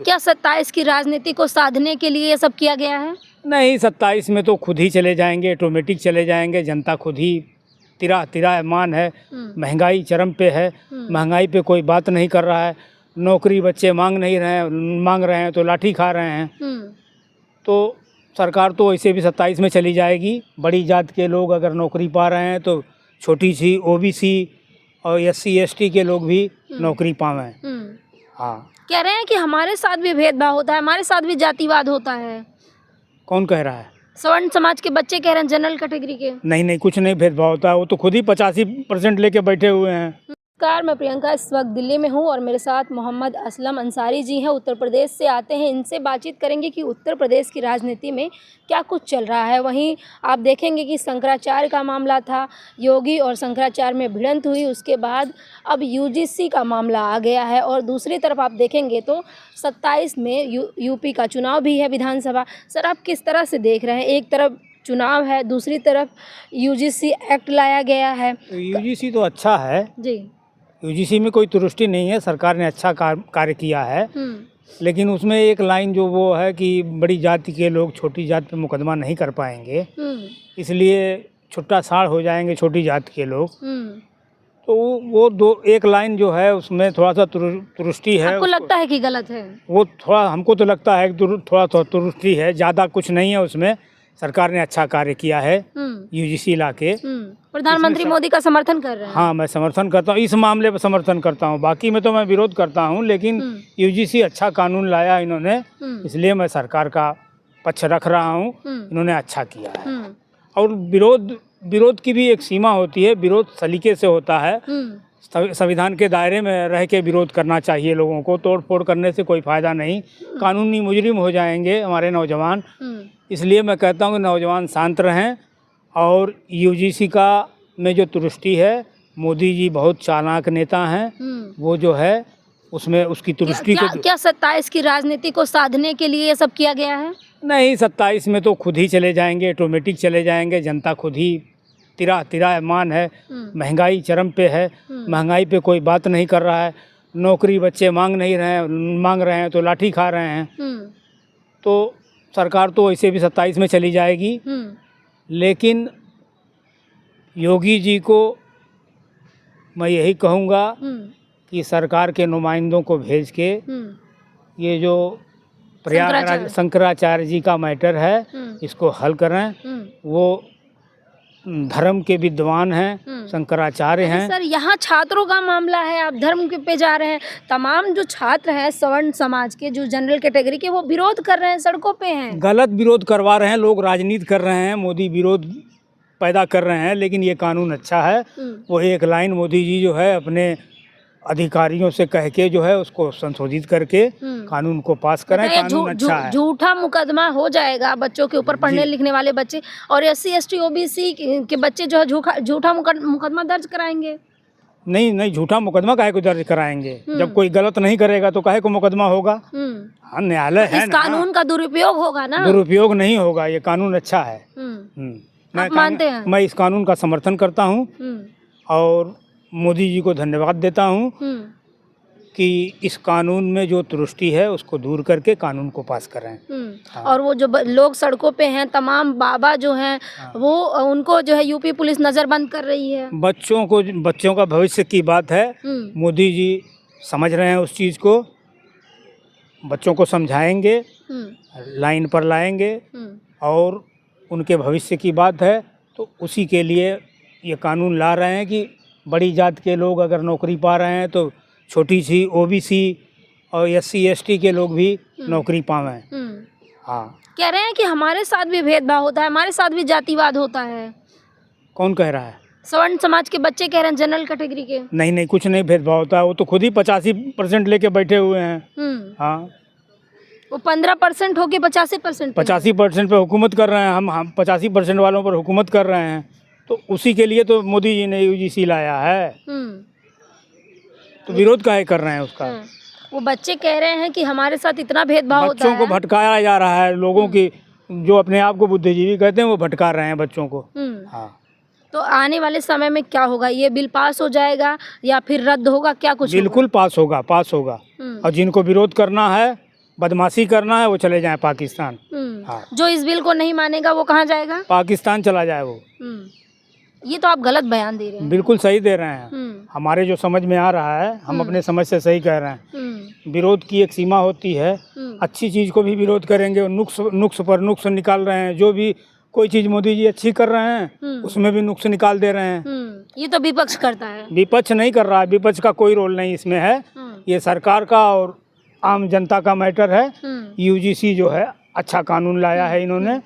क्या 27 की राजनीति को साधने के लिए ये सब किया गया है? नहीं, 27 में तो खुद ही चले जाएंगे, ऑटोमेटिक चले जाएंगे। जनता खुद ही तिरामान है, महंगाई चरम पे है, महंगाई पे कोई बात नहीं कर रहा है। नौकरी बच्चे मांग रहे हैं तो लाठी खा रहे हैं। तो सरकार तो वैसे भी 27 में चली जाएगी। बड़ी जात के लोग अगर नौकरी पा रहे हैं तो छोटी सी ओबीसी और SC ST के लोग भी नौकरी पावें। हाँ, कह रहे हैं कि हमारे साथ भी भेदभाव होता है, हमारे साथ भी जातिवाद होता है। कौन कह रहा है? सवर्ण समाज के बच्चे कह रहे हैं, जनरल कैटेगरी के। नहीं, कुछ नहीं भेदभाव होता है। वो तो खुद ही 85% लेके बैठे हुए हैं। नमस्कार, मैं प्रियंका इस वक्त दिल्ली में हूँ और मेरे साथ मोहम्मद असलम अंसारी जी हैं, उत्तर प्रदेश से आते हैं। इनसे बातचीत करेंगे कि उत्तर प्रदेश की राजनीति में क्या कुछ चल रहा है। वहीं आप देखेंगे कि शंकराचार्य का मामला था, योगी और शंकराचार्य में भिड़ंत हुई, उसके बाद अब UGC का मामला आ गया है। और दूसरी तरफ आप देखेंगे तो 27 में यूपी का चुनाव भी है, विधानसभा। सर, आप किस तरह से देख रहे हैं? एक तरफ चुनाव है, दूसरी तरफ UGC एक्ट लाया गया है। UGC तो अच्छा है जी। UGC में कोई त्रुटि नहीं है, सरकार ने अच्छा कार्य किया है। लेकिन उसमें एक लाइन जो वो है कि बड़ी जाति के लोग छोटी जात पे मुकदमा नहीं कर पाएंगे, इसलिए छुट्टा साड़ हो जाएंगे छोटी जात के लोग। तो वो एक लाइन जो है उसमें थोड़ा सा त्रुटि है। आपको लगता है कि गलत है? वो थोड़ा, हमको तो लगता है कि थोड़ा त्रुटि है, ज़्यादा कुछ नहीं है उसमें। सरकार ने अच्छा कार्य किया है UGC ला के। प्रधानमंत्री मोदी का समर्थन कर रहे हैं? हाँ, मैं समर्थन करता हूँ, इस मामले पर समर्थन करता हूँ। बाकी में तो मैं विरोध करता हूँ, लेकिन UGC अच्छा कानून लाया इन्होंने, इसलिए मैं सरकार का पक्ष रख रहा हूँ। इन्होंने अच्छा किया है। और विरोध की भी एक सीमा होती है, विरोध सलीके से होता है। संविधान के दायरे में रह के विरोध करना चाहिए लोगों को। तोड़ फोड़ करने से कोई फ़ायदा नहीं, कानूनी मुजरिम हो जाएंगे हमारे नौजवान। इसलिए मैं कहता हूँ कि नौजवान शांत रहें। और UGC का में जो त्रुटि है, मोदी जी बहुत चालाक नेता हैं। वो जो है उसमें उसकी त्रुटि को क्या 27 की राजनीति को साधने के लिए ये सब किया गया है? नहीं, 27 में तो खुद ही चले जाएंगे, ऑटोमेटिक चले जाएंगे। जनता खुद ही तिरामान है, महंगाई चरम पे है, महंगाई पे कोई बात नहीं कर रहा है। नौकरी बच्चे मांग रहे हैं तो लाठी खा रहे हैं। तो सरकार तो वैसे भी 27 में चली जाएगी। लेकिन योगी जी को मैं यही कहूँगा कि सरकार के नुमाइंदों को भेज के ये जो प्रयागराज शंकराचार्य जी का मैटर है, इसको हल करें। वो धर्म के विद्वान हैं, शंकराचार्य हैं। सर, यहाँ छात्रों का मामला है, आप धर्म के पे जा रहे हैं। तमाम जो छात्र हैं सवर्ण समाज के, जो जनरल कैटेगरी के, वो विरोध कर रहे हैं, सड़कों पे हैं। गलत विरोध करवा रहे हैं लोग, राजनीति कर रहे हैं, मोदी विरोध पैदा कर रहे हैं। लेकिन ये कानून अच्छा है। वो एक लाइन मोदी जी जो है अपने अधिकारियों से कह के जो है उसको संशोधित करके कानून को पास करें। कानून अच्छा है। झूठा मुकदमा हो जाएगा बच्चों के ऊपर, पढ़ने लिखने वाले बच्चे, और SC ST OBC के बच्चे जो है झूठा मुकदमा दर्ज कराएंगे। नहीं, झूठा मुकदमा काहे को दर्ज कराएंगे? जब कोई गलत नहीं करेगा तो काहे को मुकदमा होगा? हाँ, न्यायालय है ना। कानून का दुरुपयोग होगा ना? दुरुपयोग नहीं होगा, ये कानून अच्छा है। आप मानते हैं? मैं इस कानून का समर्थन करता हूँ और मोदी जी को धन्यवाद देता हूँ कि इस कानून में जो त्रुटि है उसको दूर करके कानून को पास करें। हाँ। और वो जो लोग सड़कों पे हैं, तमाम बाबा जो हैं, वो उनको जो है यूपी पुलिस नज़रबंद कर रही है। बच्चों का भविष्य की बात है। मोदी जी समझ रहे हैं उस चीज़ को, बच्चों को समझाएंगे, लाइन पर लाएंगे, और उनके भविष्य की बात है। तो उसी के लिए ये कानून ला रहे हैं कि बड़ी जात के लोग अगर नौकरी पा रहे हैं तो छोटी सी OBC और SC ST के लोग भी नौकरी पावें। हाँ, कह रहे हैं कि हमारे साथ भी भेदभाव होता है, हमारे साथ भी जातिवाद होता है। कौन कह रहा है? सवर्ण समाज के बच्चे कह रहे हैं, जनरल कैटेगरी के। नहीं, कुछ नहीं भेदभाव होता है। वो तो खुद ही 85% लेके बैठे हुए हैं। हाँ, वो 15% होके 85% 85% पे हुकूमत कर रहे हैं। हम 85% वालों पर हुकूमत कर रहे हैं। तो उसी के लिए तो मोदी जी ने UGC लाया है। तो विरोध काहे कर रहे हैं उसका? वो बच्चे कह रहे हैं कि हमारे साथ इतना भेदभाव होता है। बच्चों को भटकाया जा रहा है। लोगों की जो अपने आप को बुद्धिजीवी कहते हैं वो भटका रहे हैं बच्चों को। हाँ, तो आने वाले समय में क्या होगा? ये बिल पास हो जाएगा या फिर रद्द होगा? क्या कुछ बिल्कुल पास होगा। और जिनको विरोध करना है बदमाशी करना है वो चले जाएं पाकिस्तान। हाँ। जो इस बिल को नहीं मानेगा वो कहाँ जाएगा? पाकिस्तान चला जाए वो। ये तो आप गलत बयान दे रहे हैं। बिल्कुल सही दे रहे हैं। हमारे जो समझ में आ रहा है हम अपने समझ से सही कह रहे हैं। विरोध की एक सीमा होती है। अच्छी चीज़ को भी विरोध करेंगे और नुक्स पर नुक्स निकाल रहे हैं। जो भी कोई चीज़ मोदी जी अच्छी कर रहे हैं उसमें भी नुक्स निकाल दे रहे हैं। ये तो विपक्ष करता है। विपक्ष नहीं कर रहा है, विपक्ष का कोई रोल नहीं इसमें है। ये सरकार का और आम जनता का मैटर है। यूजीसी जो है अच्छा कानून लाया है इन्होंने,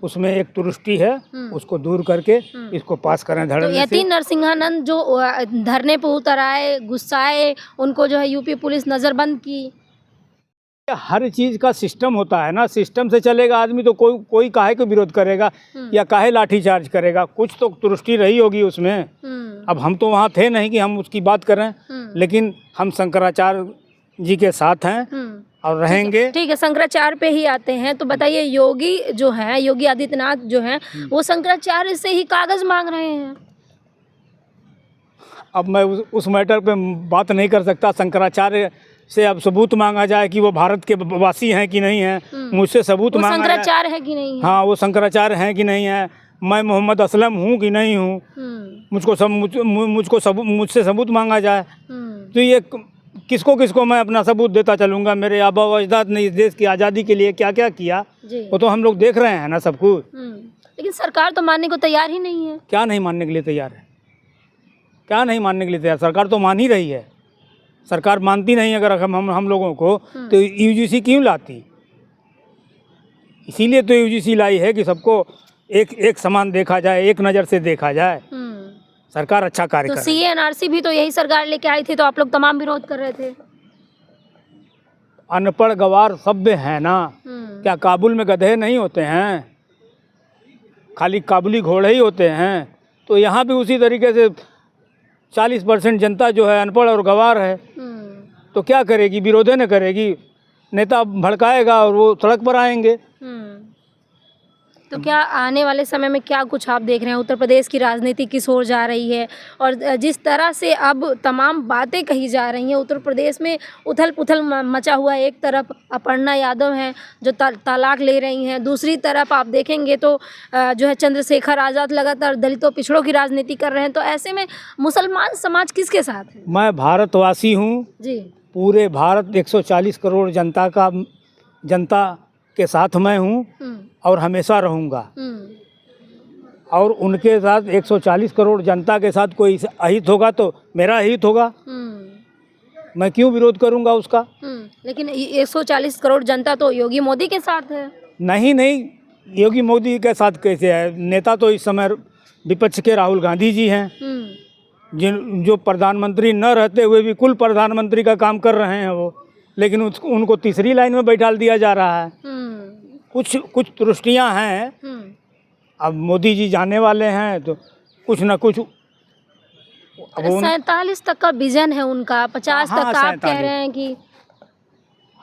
उसमें एक त्रुटि है, उसको दूर करके इसको पास करें धड़ल्ले से। यति नरसिंहानंद जो धरने पे उतर आए, गुस्साए, उनको जो है यूपी पुलिस नजरबंद की। हर चीज का सिस्टम होता है ना, सिस्टम से चलेगा आदमी तो कोई काहे को विरोध करेगा या काहे लाठीचार्ज करेगा। कुछ तो त्रुटि रही होगी उसमें। अब हम तो वहाँ थे नहीं कि हम उसकी बात करें, लेकिन हम शंकराचार्य जी के साथ हैं और रहेंगे। ठीक है, शंकराचार्य पे ही आते हैं। तो बताइए, योगी जो है, योगी आदित्यनाथ जो हैं, वो शंकराचार्य से ही कागज मांग रहे हैं। अब मैं उस मैटर पे बात नहीं कर सकता। शंकराचार्य से अब सबूत मांगा जाए कि वो भारत के वासी हैं कि नहीं हैं। मुझसे सबूत मांगा जाए शंकराचार्य है कि नहीं है। हाँ, वो शंकराचार्य हैं कि नहीं है। मैं मोहम्मद असलम हूँ कि नहीं हूँ, मुझसे सबूत मांगा जाए। तो ये किसको मैं अपना सबूत देता चलूँगा। मेरे आबा व अजदाद ने इस देश की आज़ादी के लिए क्या क्या किया वो तो हम लोग देख रहे हैं ना सब कुछ। लेकिन सरकार तो मानने को तैयार ही नहीं है। क्या नहीं मानने के लिए तैयार है? क्या नहीं मानने के लिए तैयार? सरकार तो मान ही रही है। सरकार मानती नहीं अगर हम लोगों को तो यूजीसी क्यों लाती? इसीलिए तो यूजीसी लाई है कि सबको एक समान देखा जाए, एक नज़र से देखा जाए। सरकार अच्छा कार्य कर रही है। तो सीएनआरसी भी तो यही सरकार लेके आई थी, तो आप लोग तमाम विरोध कर रहे थे। अनपढ़ गवार सभ्य है ना। क्या काबुल में गधे नहीं होते हैं? खाली काबुली घोड़े ही होते हैं। तो यहाँ भी उसी तरीके से 40% जनता जो है अनपढ़ और गवार है। तो क्या करेगी? विरोध न करेगी। नेता भड़काएगा और वो सड़क पर आएंगे। तो क्या आने वाले समय में क्या कुछ आप देख रहे हैं? उत्तर प्रदेश की राजनीति किस ओर जा रही है? और जिस तरह से अब तमाम बातें कही जा रही हैं, उत्तर प्रदेश में उथल पुथल मचा हुआ है। एक तरफ अपर्णा यादव हैं जो तलाक ले रही हैं, दूसरी तरफ आप देखेंगे तो जो है चंद्रशेखर आज़ाद लगातार दलितों पिछड़ों की राजनीति कर रहे हैं। तो ऐसे में मुसलमान समाज किसके साथ है? मैं भारतवासी हूँ जी। पूरे भारत 140 करोड़ जनता के साथ मैं हूँ और हमेशा रहूँगा। और उनके साथ 140 करोड़ जनता के साथ कोई अहित होगा तो मेरा अहित होगा। मैं क्यों विरोध करूँगा उसका? लेकिन 140 करोड़ जनता तो योगी मोदी के साथ है। नहीं, योगी मोदी के साथ कैसे है? नेता तो इस समय विपक्ष के राहुल गांधी जी हैं, जो प्रधानमंत्री न रहते हुए भी कुल प्रधानमंत्री का काम कर रहे हैं वो। लेकिन उनको तीसरी लाइन में बैठा दिया जा रहा है। कुछ त्रुटियां हैं। अब मोदी जी जाने वाले हैं तो कुछ न कुछ। 47 तक का विजन है उनका, 50 तक आप कह रहे हैं कि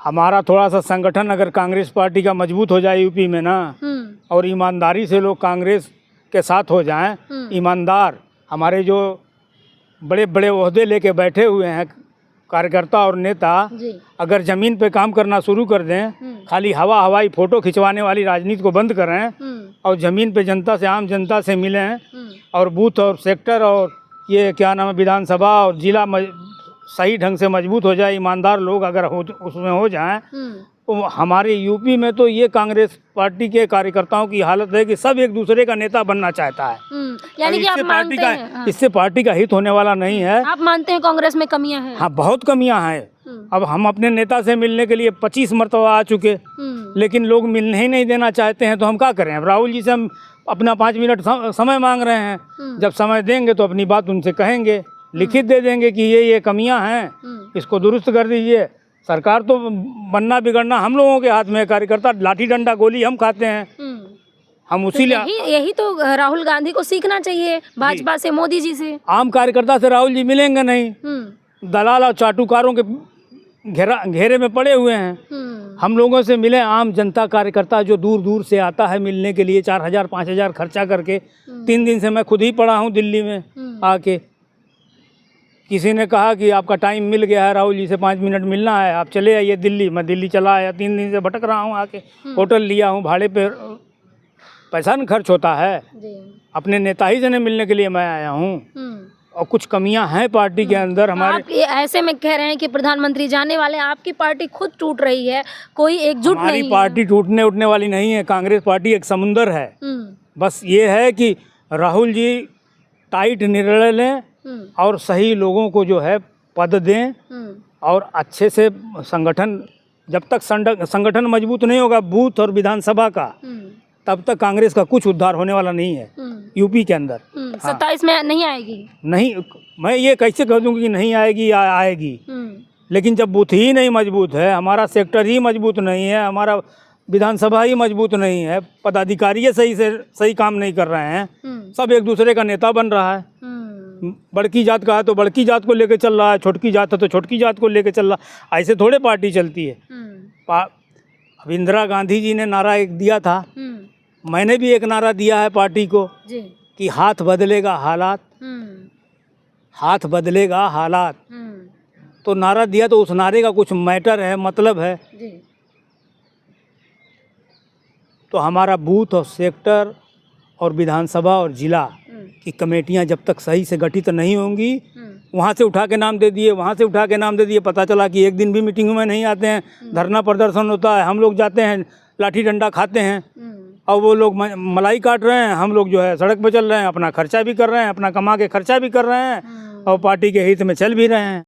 हमारा थोड़ा सा संगठन अगर कांग्रेस पार्टी का मजबूत हो जाए यूपी में ना, और ईमानदारी से लोग कांग्रेस के साथ हो जाएं, ईमानदार हमारे जो बड़े बड़े ओहदे लेके बैठे हुए हैं कार्यकर्ता और नेता, अगर ज़मीन पे काम करना शुरू कर दें, खाली हवाई फ़ोटो खिंचवाने वाली राजनीति को बंद करें और ज़मीन पे जनता से, आम जनता से मिलें और बूथ और सेक्टर और ये क्या नाम है विधानसभा और जिला सही ढंग से मजबूत हो जाए, ईमानदार लोग अगर उसमें हो जाएं, तो हमारे यूपी में तो ये कांग्रेस पार्टी के कार्यकर्ताओं की हालत है कि सब एक दूसरे का नेता बनना चाहता है। यानी कि आप मानते हैं इससे पार्टी का हित होने वाला नहीं है। आप मानते हैं कांग्रेस में कमियां हैं? हाँ, बहुत कमियां हैं। अब हम अपने नेता से मिलने के लिए 25 मरतबा आ चुके, लेकिन लोग मिलने ही नहीं देना चाहते हैं। तो हम क्या करें? अब राहुल जी से हम अपना 5 मिनट समय मांग रहे हैं। जब समय देंगे तो अपनी बात उनसे कहेंगे, लिखित दे देंगे कि ये कमियां हैं, इसको दुरुस्त कर दीजिए। सरकार तो बनना बिगड़ना हम लोगों के हाथ में है। कार्यकर्ता लाठी डंडा गोली हम खाते हैं। हम उसी तो यही तो राहुल गांधी को सीखना चाहिए, भाजपा से, मोदी जी से। आम कार्यकर्ता से राहुल जी मिलेंगे नहीं। दलाल और चाटुकारों के घेरे में पड़े हुए हैं। हम लोगों से मिले, आम जनता कार्यकर्ता जो दूर दूर से आता है मिलने के लिए, 4000 5000 खर्चा करके। 3 दिन से मैं खुद ही पड़ा हूँ दिल्ली में आके, किसी ने कहा कि आपका टाइम मिल गया है, राहुल जी से 5 मिनट मिलना है, आप चले आइए दिल्ली। मैं दिल्ली चला आया, 3 दिन से भटक रहा हूँ, आके होटल लिया हूँ भाड़े पे, पैसा न खर्च होता है। अपने नेता ही से ने मिलने के लिए मैं आया हूँ। और कुछ कमियां हैं पार्टी के अंदर हमारे। आप ये ऐसे में कह रहे हैं कि प्रधानमंत्री जाने वाले हैं, आपकी पार्टी खुद टूट रही है, कोई एकजुट नहीं है। हमारी पार्टी टूटने उठने वाली नहीं है। कांग्रेस पार्टी एक समुंदर है। बस ये है कि राहुल जी टाइट निर्णय लें और सही लोगों को जो है पद दें और अच्छे से संगठन, जब तक संगठन मजबूत नहीं होगा बूथ और विधानसभा का, तब तक कांग्रेस का कुछ उद्धार होने वाला नहीं है यूपी के अंदर। 27 में नहीं आएगी। नहीं, मैं ये कैसे कह दूंगी कि नहीं आएगी या आएगी, लेकिन जब बूथ ही नहीं मजबूत है, हमारा सेक्टर ही मजबूत नहीं है, हमारा विधानसभा ही मजबूत नहीं है, पदाधिकारी सही काम नहीं कर रहे हैं, सब एक दूसरे का नेता बन रहा है। बड़की जात का है तो बड़की जात को लेके चल रहा है, छोटकी जात है तो छोटकी जात को लेके चल रहा है। ऐसे थोड़े पार्टी चलती है। अब इंदिरा गांधी जी ने नारा एक दिया था, मैंने भी एक नारा दिया है पार्टी को कि हाथ बदलेगा हालात, हाथ बदलेगा हालात। तो नारा दिया तो उस नारे का कुछ मैटर है, मतलब है। तो हमारा बूथ और सेक्टर और विधानसभा और जिला की कमेटियां जब तक सही से गठित नहीं होंगी, वहाँ से उठा के नाम दे दिए, वहाँ से उठा के नाम दे दिए, पता चला कि एक दिन भी मीटिंग में नहीं आते हैं, धरना प्रदर्शन होता है, हम लोग जाते हैं लाठी डंडा खाते हैं और वो लोग मलाई काट रहे हैं, हम लोग जो है सड़क पर चल रहे हैं, अपना खर्चा भी कर रहे हैं, अपना कमा के खर्चा भी कर रहे हैं और पार्टी के हित में चल भी रहे हैं।